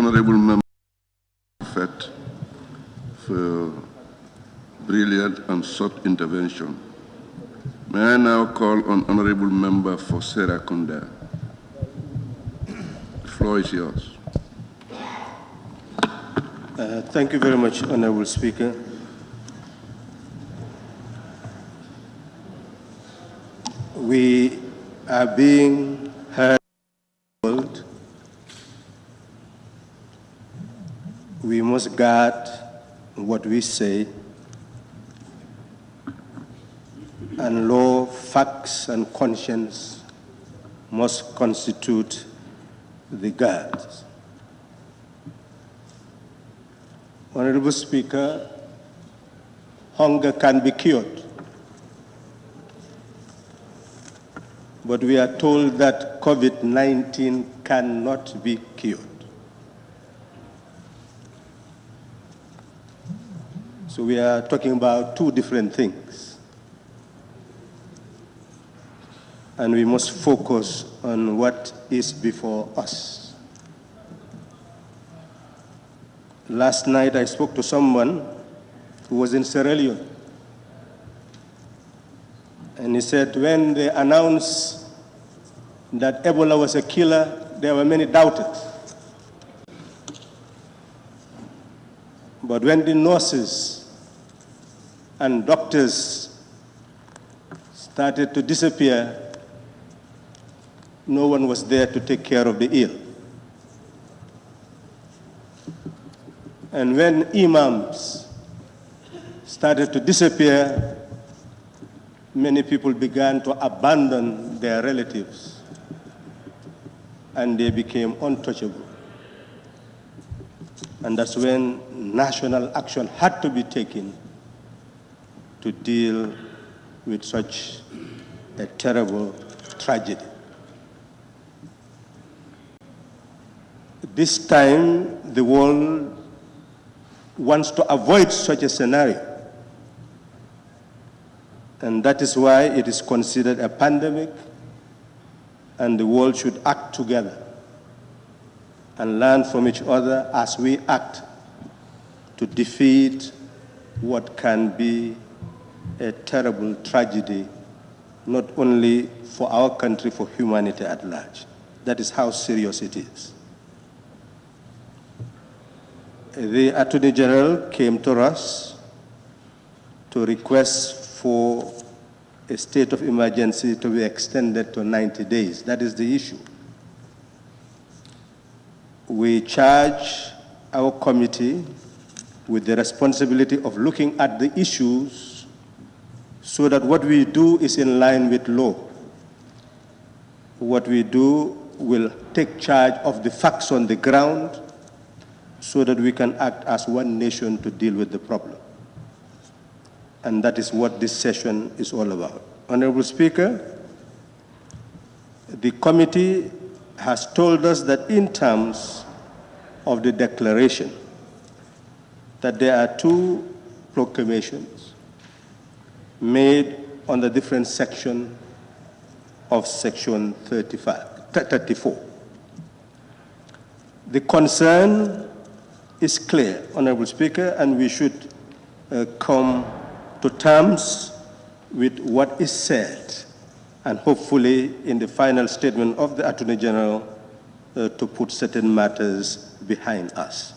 Honorable Member for brilliant and short intervention. May I now call on Honorable Member for Serekunda. The floor is yours. Thank you very much, Honorable Speaker. We are being heard in the world. We must guard what we say, and law, facts, and conscience must constitute the guards. Honorable Speaker, hunger can be cured, but we are told that COVID-19 cannot be cured. So we are talking about two different things. And we must focus on what is before us. Last night I spoke to someone who was in Sierra Leone. And he said when they announced that Ebola was a killer, there were many doubters. But when the nurses and doctors started to disappear, no one was there to take care of the ill. And when imams started to disappear, many people began to abandon their relatives, and they became untouchable. And that's when national action had to be taken to deal with such a terrible tragedy. This time, the world wants to avoid such a scenario. And that is why it is considered a pandemic, and the world should act together and learn from each other as we act to defeat what can be a terrible tragedy, not only for our country, for humanity at large. That is how serious it is. The Attorney General came to us to request for a state of emergency to be extended to 90 days. That is the issue. We charge our committee with the responsibility of looking at the issues so that what we do is in line with law. What we do will take charge of the facts on the ground so that we can act as one nation to deal with the problem. And that is what this session is all about. Honorable Speaker, the committee has told us that in terms of the declaration, that there are two proclamations made on the different section of Section 34. The concern is clear, Honorable Speaker, and we should come to terms with what is said, and hopefully in the final statement of the Attorney General to put certain matters behind us.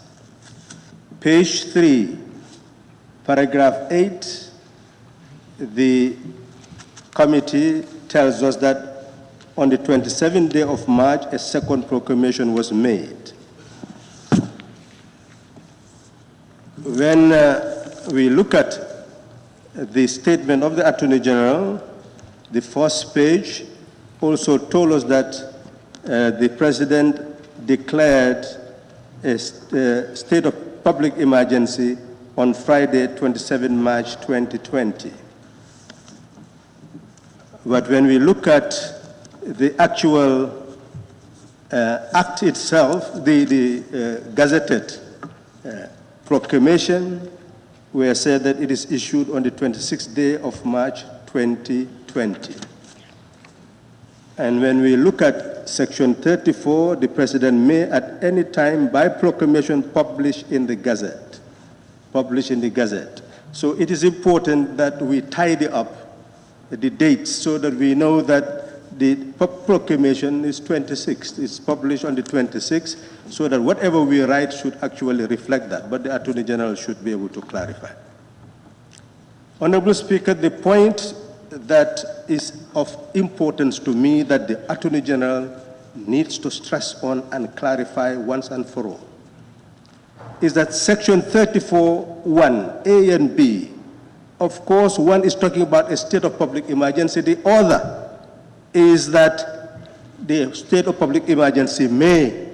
Page 3, paragraph 8, the committee tells us that on the 27th day of March, a second proclamation was made. When we look at the statement of the Attorney General, the first page also told us that the President declared a state of public emergency on Friday, 27 March 2020. But when we look at the actual act itself, the gazetted proclamation, we have said that it is issued on the 26th day of March 2020. And when we look at Section 34, the President may at any time by proclamation publish in the Gazette. Publish in the Gazette. So it is important that we tidy up the dates so that we know that the proclamation is 26th. It's published on the 26th, so that whatever we write should actually reflect that. But the Attorney General should be able to clarify. Honorable Speaker, the point that is of importance to me that the Attorney General needs to stress on and clarify once and for all is that Section 34(1), A and B, of course, one is talking about a state of public emergency. The other is that the state of public emergency may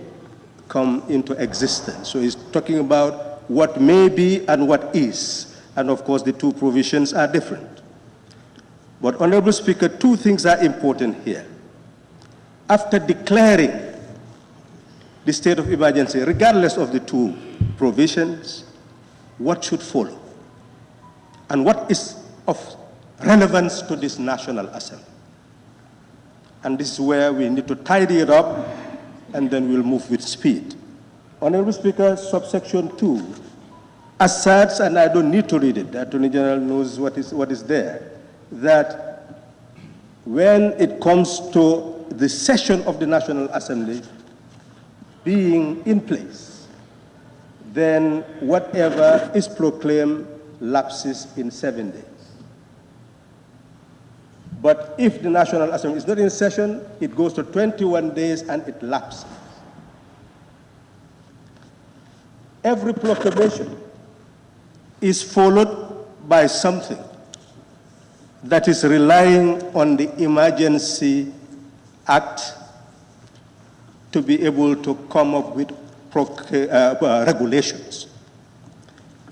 come into existence. So he's talking about what may be and what is. And of course, the two provisions are different. But, Honorable Speaker, two things are important here. After declaring the state of emergency, regardless of the two provisions, what should follow? And what is of relevance to this National Assembly? And this is where we need to tidy it up, and then we'll move with speed. Honorable Speaker, subsection 2 asserts, and I don't need to read it, the Attorney General knows what is there, that when it comes to the session of the National Assembly being in place, then whatever is proclaimed lapses in 7 days. But if the National Assembly is not in session, it goes to 21 days and it lapses. Every proclamation is followed by something that is relying on the Emergency Act to be able to come up with regulations.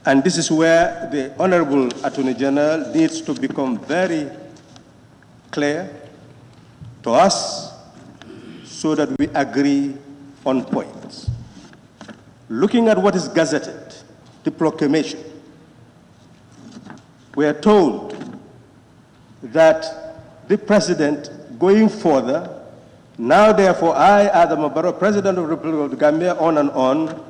And this is where the Honorable Attorney General needs to become very clear to us so that we agree on points. Looking at what is gazetted, the proclamation, we are told that the President, going further, now therefore I, Adam Barrow, President of the Republic of the Gambia, on and on,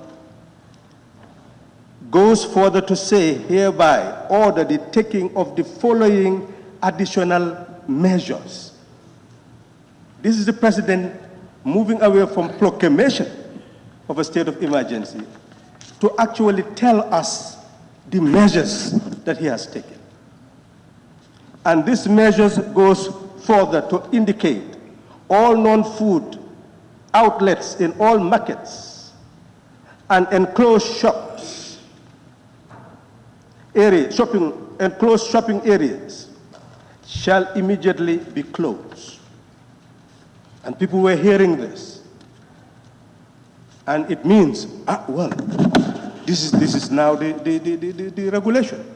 goes further to say, hereby order the taking of the following additional measures. This is the President moving away from proclamation of a state of emergency to actually tell us the measures that he has taken. And these measures goes further to indicate all non-food outlets in all markets and enclosed shops, enclosed shopping areas shall immediately be closed. And people were hearing this. And it means, well, this is now the regulation.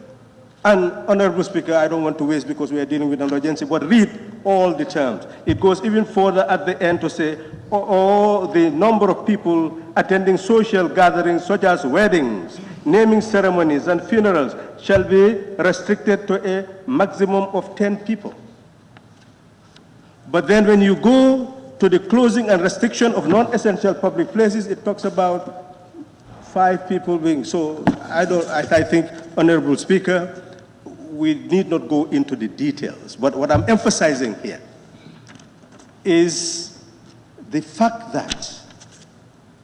And, Honorable Speaker, I don't want to waste because we are dealing with an emergency, but read all the terms. It goes even further at the end to say, the number of people attending social gatherings such as weddings, naming ceremonies, and funerals shall be restricted to a maximum of 10 people. But then when you go to the closing and restriction of non-essential public places, it talks about 5 people being. So I think, Honorable Speaker, we need not go into the details. But what I'm emphasizing here is the fact that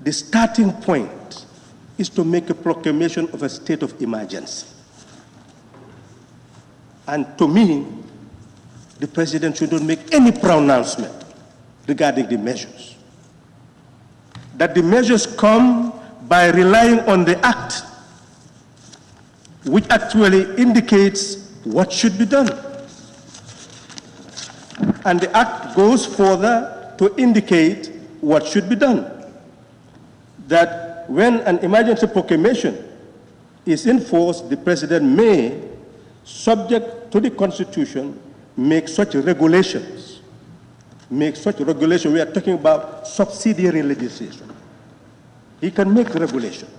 the starting point is to make a proclamation of a state of emergency. And to me, the President should not make any pronouncement regarding the measures. That the measures come by relying on the Act, which actually indicates what should be done. And the Act goes further to indicate what should be done. That when an emergency proclamation is in force, the President may, subject to the Constitution, make such regulations. We are talking about subsidiary legislation. He can make regulations.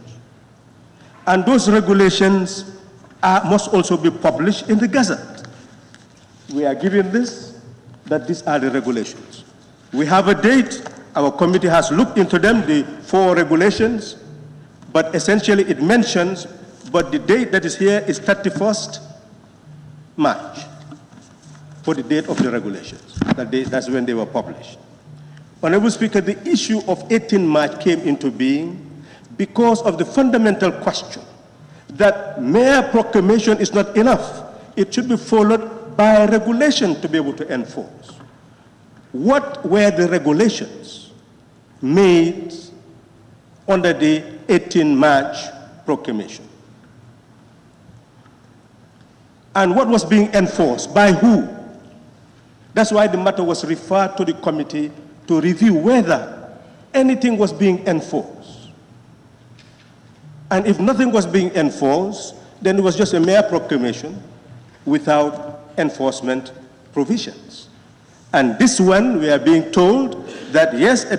And those regulations must also be published in the Gazette. We are given this, that these are the regulations. We have a date. Our committee has looked into them, the 4 regulations, but essentially it mentions, but the date that is here is 31st March for the date of the regulations. That's when they were published. Honorable Speaker, the issue of 18 March came into being because of the fundamental question that mere proclamation is not enough. It should be followed by regulation to be able to enforce. What were the regulations made under the 18 March proclamation? And what was being enforced? By who? That's why the matter was referred to the committee to review whether anything was being enforced. And if nothing was being enforced, then it was just a mere proclamation without enforcement provisions. And this one, we are being told that yes, a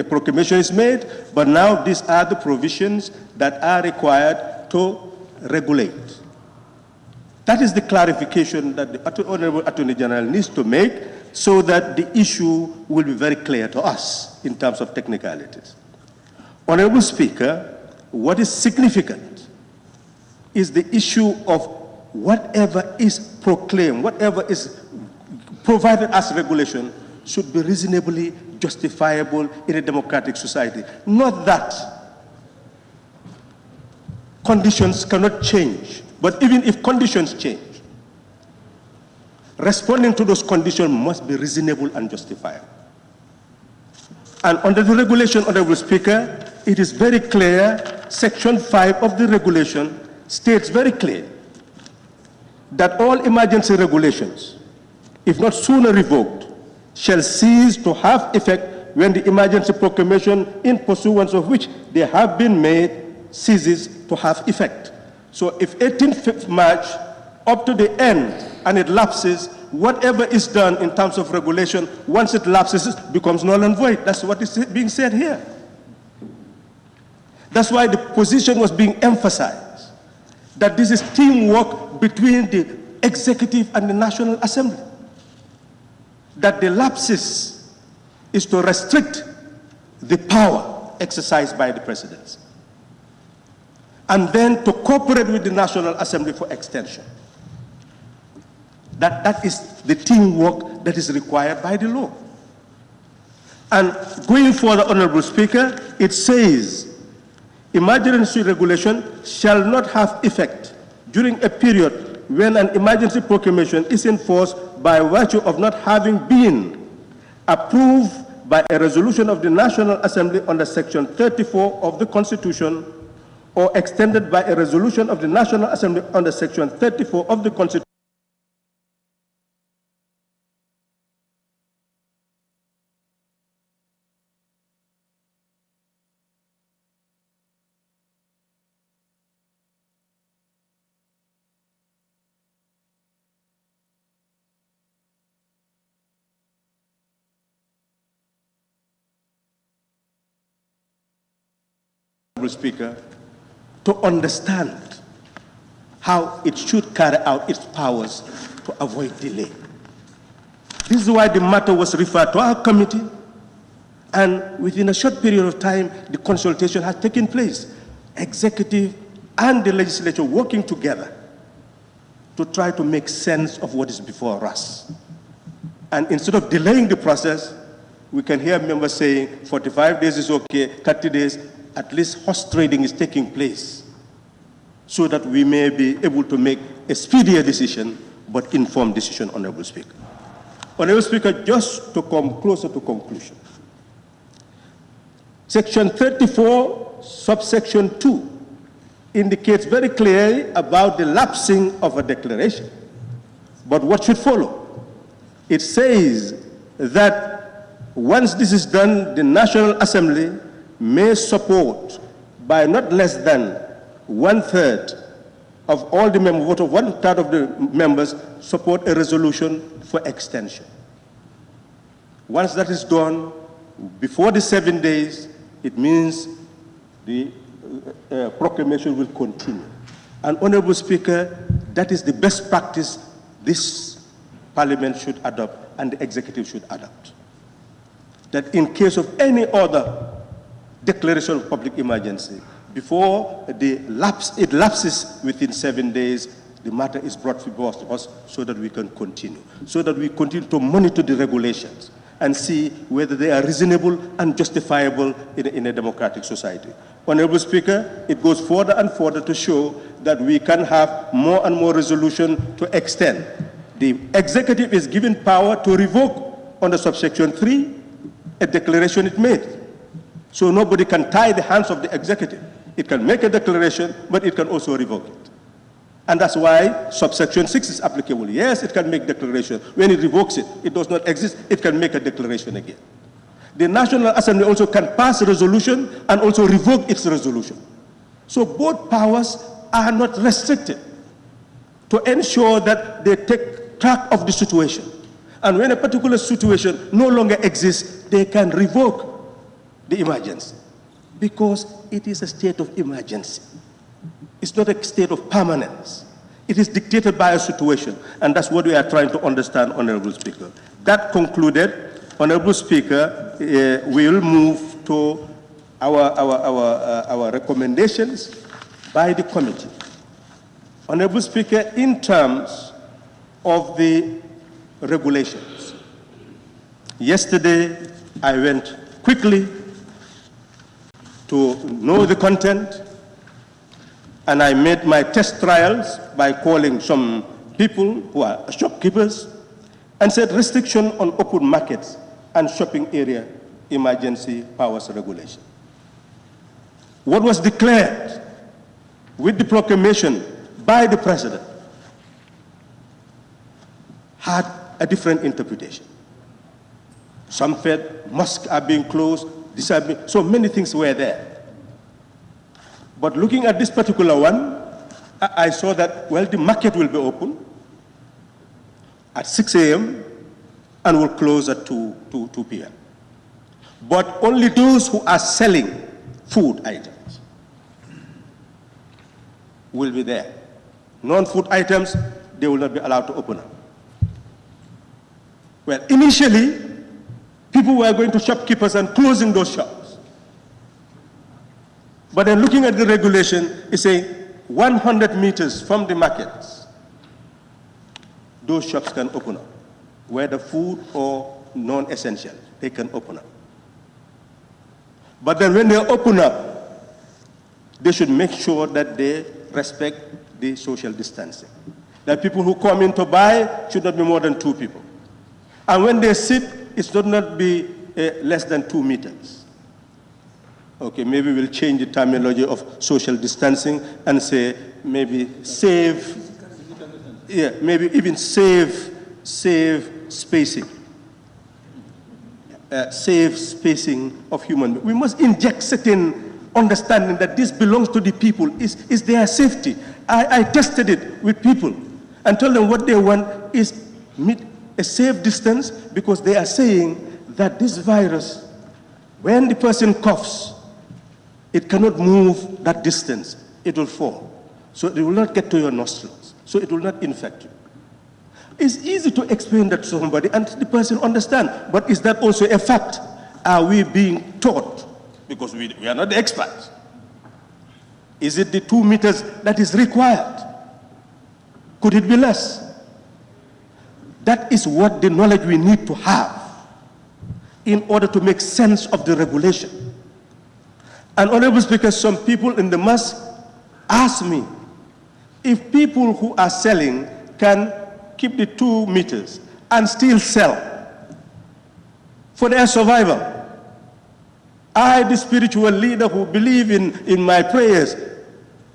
proclamation is made, but now these are the provisions that are required to regulate. That is the clarification that the Honorable Attorney General needs to make so that the issue will be very clear to us in terms of technicalities. Honorable Speaker, what is significant is the issue of whatever is proclaimed, whatever is provided as regulation should be reasonably justifiable in a democratic society. Not that conditions cannot change, but even if conditions change, responding to those conditions must be reasonable and justifiable. And under the regulation, Honorable Speaker, it is very clear, Section 5 of the regulation states very clearly that all emergency regulations, if not sooner revoked, shall cease to have effect when the emergency proclamation in pursuance of which they have been made ceases to have effect. So if 18th March up to the end and it lapses, whatever is done in terms of regulation, once it lapses, becomes null and void. That's what is being said here. That's why the position was being emphasized, that this is teamwork between the executive and the National Assembly. That the lapses is to restrict the power exercised by the presidency, and then to cooperate with the National Assembly for extension. That is the teamwork that is required by the law. And going further, Honorable Speaker, it says, emergency regulation shall not have effect during a period when an emergency proclamation is enforced by virtue of not having been approved by a resolution of the National Assembly under Section 34 of the Constitution, or extended by a resolution of the National Assembly under Section 34 of the Constitution. Speaker, to understand how it should carry out its powers to avoid delay. This is why the matter was referred to our committee, and within a short period of time, the consultation has taken place. Executive and the legislature working together to try to make sense of what is before us. And instead of delaying the process, we can hear members saying 45 days is okay, 30 days, at least horse trading is taking place so that we may be able to make a speedier decision, but informed decision, Honorable Speaker. Honorable Speaker, just to come closer to conclusion, Section 34, subsection 2, indicates very clearly about the lapsing of a declaration. But what should follow? It says that once this is done, the National Assembly may support by not less than 1/3 of all the members, vote of 1/3 of the members support a resolution for extension. Once that is done, before the 7 days, it means the proclamation will continue. And Honorable Speaker, that is the best practice this Parliament should adopt and the Executive should adopt. that in case of any other declaration of public emergency, before it lapses within 7 days, the matter is brought before us so that we can continue, so that we continue to monitor the regulations and see whether they are reasonable and justifiable in a democratic society. Honorable Speaker, it goes further and further to show that we can have more and more resolution to extend. The executive is given power to revoke under subsection 3 a declaration it made. So nobody can tie the hands of the executive. It can make a declaration, but it can also revoke it. And that's why subsection 6 is applicable. Yes, it can make declaration. When it revokes it, it does not exist, it can make a declaration again. The National Assembly also can pass a resolution and also revoke its resolution. So both powers are not restricted to ensure that they take track of the situation. And when a particular situation no longer exists, they can revoke the emergency because it is a state of emergency. It's not a state of permanence. It is dictated by a situation, and that's what we are trying to understand, Honorable Speaker. That concluded, Honorable Speaker, we will move to our recommendations by the committee. Honorable Speaker, in terms of the regulations, yesterday I went quickly to know the content, and I made my test trials by calling some people who are shopkeepers and said restriction on open markets and shopping area emergency powers regulation. What was declared with the proclamation by the President had a different interpretation. Some said mosques are being closed, so many things were there. But looking at this particular one, I saw that, well, the market will be open at 6 a.m. and will close at 2 p.m. But only those who are selling food items will be there. Non-food items, they will not be allowed to open up. Well, initially, people were going to shopkeepers and closing those shops. But then looking at the regulation, it's saying 100 meters from the markets, those shops can open up, whether food or non-essential, they can open up. But then when they open up, they should make sure that they respect the social distancing. That people who come in to buy should not be more than 2 people. And when they sit, it should not be less than 2 meters. Okay, maybe we'll change the terminology of social distancing and say maybe save, maybe even save spacing. Safe spacing of human beings. We must inject certain understanding that this belongs to the people, is their safety. I tested it with people and told them what they want is meet a safe distance, because they are saying that this virus, when the person coughs, it cannot move that distance. It will fall. So it will not get to your nostrils. So it will not infect you. It's easy to explain that to somebody and the person understand. But is that also a fact? Are we being taught? Because we are not the experts. Is it the 2 meters that is required? Could it be less? That is what the knowledge we need to have in order to make sense of the regulation. And Honorable Speaker, some people in the mosque ask me if people who are selling can keep the 2 meters and still sell for their survival. I, the spiritual leader who believe in my prayers,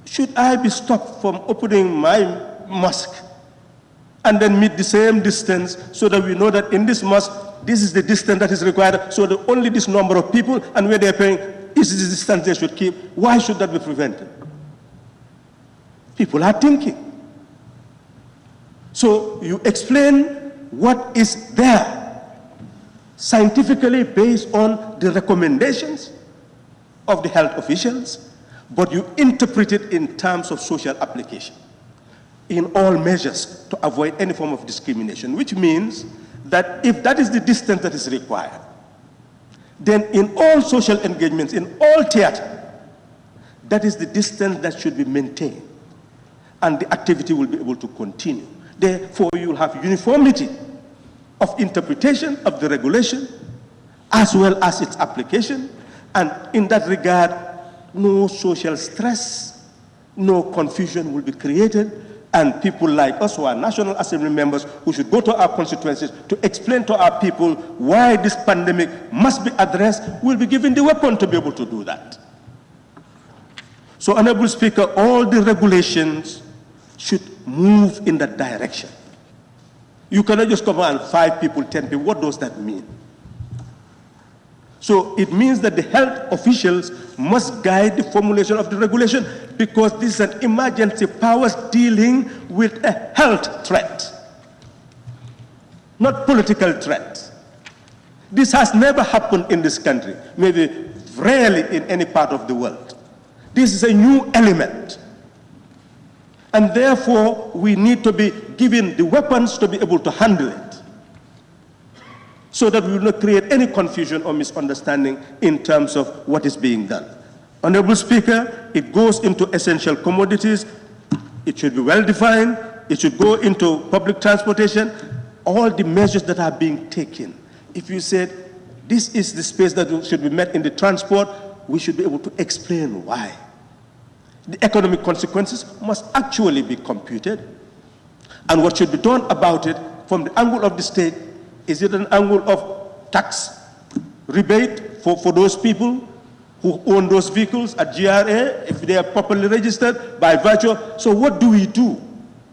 should I be stopped from opening my mosque and then meet the same distance so that we know that in this mosque, this is the distance that is required, so that only this number of people and where they're paying is the distance they should keep? Why should that be prevented? People are thinking. So you explain what is there, scientifically based on the recommendations of the health officials, but you interpret it in terms of social application in all measures to avoid any form of discrimination, which means that if that is the distance that is required, then in all social engagements, in all theater, that is the distance that should be maintained, and the activity will be able to continue. Therefore, you will have uniformity of interpretation of the regulation as well as its application, and in that regard, no social stress, no confusion will be created, and people like us who are National Assembly members who should go to our constituencies to explain to our people why this pandemic must be addressed will be given the weapon to be able to do that. So, Honorable Speaker, all the regulations should move in that direction. You cannot just come and 5 people, 10 people. What does that mean? So it means that the health officials must guide the formulation of the regulation, because this is an emergency powers dealing with a health threat, not political threat. This has never happened in this country, maybe rarely in any part of the world. This is a new element. And therefore, we need to be given the weapons to be able to handle it, so that we will not create any confusion or misunderstanding in terms of what is being done. Honorable Speaker, it goes into essential commodities. It should be well defined. It should go into public transportation. All the measures that are being taken. If you said this is the space that should be met in the transport, we should be able to explain why. The economic consequences must actually be computed. And what should be done about it from the angle of the state. Is it an angle of tax rebate for those people who own those vehicles at GRA, if they are properly registered by virtue? So what do we do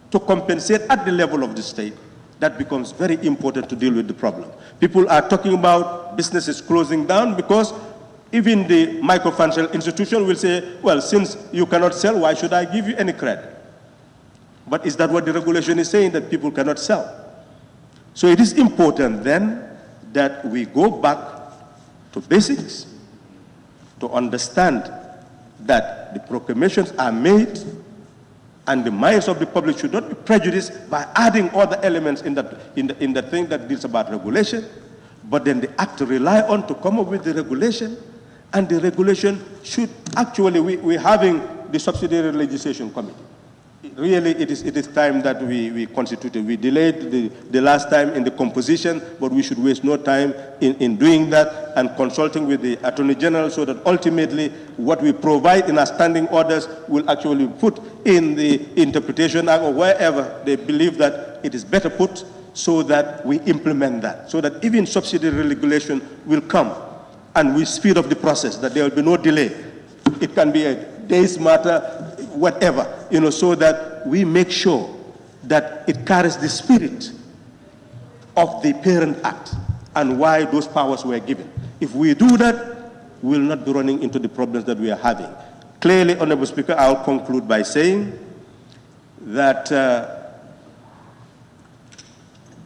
to compensate at the level of the state? That becomes very important to deal with the problem. People are talking about businesses closing down because even the microfinancial institution will say, well, since you cannot sell, why should I give you any credit? But is that what the regulation is saying, that people cannot sell? So it is important then that we go back to basics to understand that the proclamations are made and the minds of the public should not be prejudiced by adding other elements in the thing that deals about regulation, but then the act to rely on to come up with the regulation, and the regulation should actually, we're having the subsidiary legislation committee. Really, it is time that we constituted. We delayed the last time in the composition, but we should waste no time in doing that and consulting with the Attorney General, so that ultimately what we provide in our standing orders will actually put in the interpretation act or wherever they believe that it is better put, so that we implement that, so that even subsidiary regulation will come and we speed up the process, that there will be no delay. It can be a day's matter, whatever, so that we make sure that it carries the spirit of the Parent Act and why those powers were given. If we do that, we will not be running into the problems that we are having. Clearly, Honorable Speaker, I'll conclude by saying that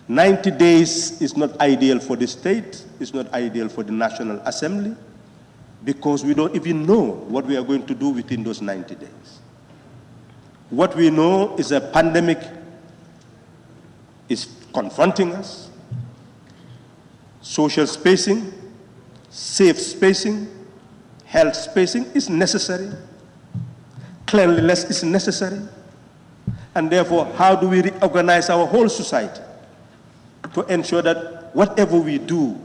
90 days is not ideal for the state, it's not ideal for the National Assembly, because we don't even know what we are going to do within those 90 days. What we know is a pandemic is confronting us. Social spacing, safe spacing, health spacing is necessary. Cleanliness is necessary. And therefore, how do we reorganize our whole society to ensure that whatever we do,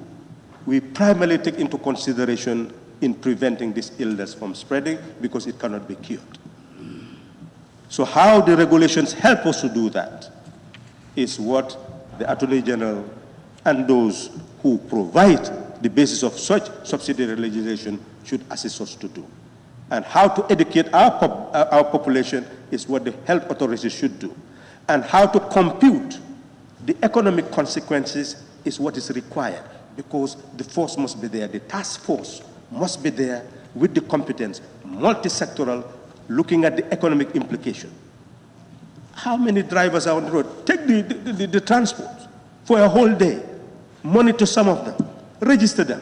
we primarily take into consideration in preventing this illness from spreading, because it cannot be cured. So how the regulations help us to do that is what the Attorney General and those who provide the basis of such subsidiary legislation should assist us to do. And how to educate our population is what the health authorities should do. And how to compute the economic consequences is what is required, because the force must be there, the task force must be there with the competence, multi-sectoral, looking at the economic implication. How many drivers are on the road? Take the transport for a whole day, monitor some of them, register them,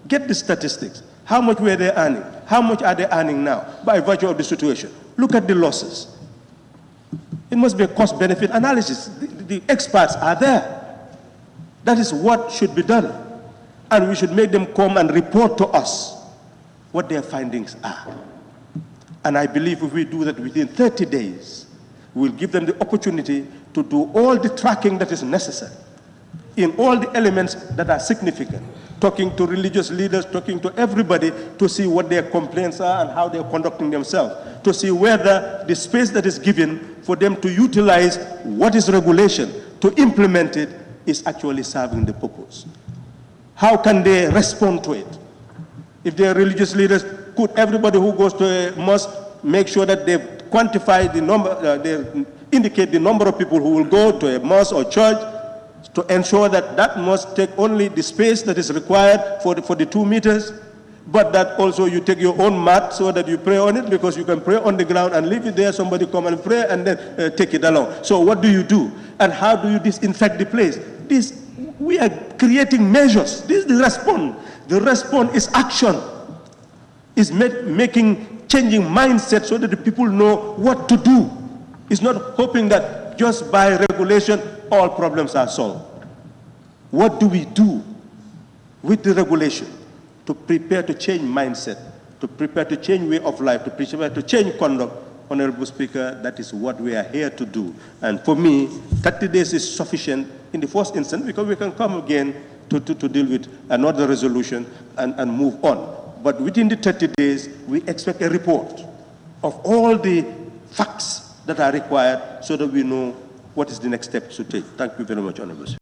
get the statistics. How much were they earning? How much are they earning now by virtue of the situation? Look at the losses. It must be a cost-benefit analysis. The experts are there. That is what should be done. And we should make them come and report to us what their findings are. And I believe if we do that within 30 days, we'll give them the opportunity to do all the tracking that is necessary in all the elements that are significant, talking to religious leaders, talking to everybody to see what their complaints are and how they're conducting themselves, to see whether the space that is given for them to utilize what is regulation, to implement it, is actually serving the purpose. How can they respond to it? If they are religious leaders, could everybody who goes to a mosque make sure that they quantify the number, they indicate the number of people who will go to a mosque or church, to ensure that that must take only the space that is required for the 2 meters, but that also you take your own mat so that you pray on it, because you can pray on the ground and leave it there, somebody come and pray and then take it along. So what do you do? And how do you disinfect the place? We are creating measures. This is the response. The response is action. Is changing mindset so that the people know what to do. It's not hoping that just by regulation all problems are solved. What do we do with the regulation to prepare to change mindset, to prepare to change way of life, to prepare to change conduct? Honorable Speaker, that is what we are here to do. And for me, 30 days is sufficient in the first instance, because we can come again to deal with another resolution and move on. But within the 30 days, we expect a report of all the facts that are required so that we know what is the next step to take. Thank you very much, Honorable.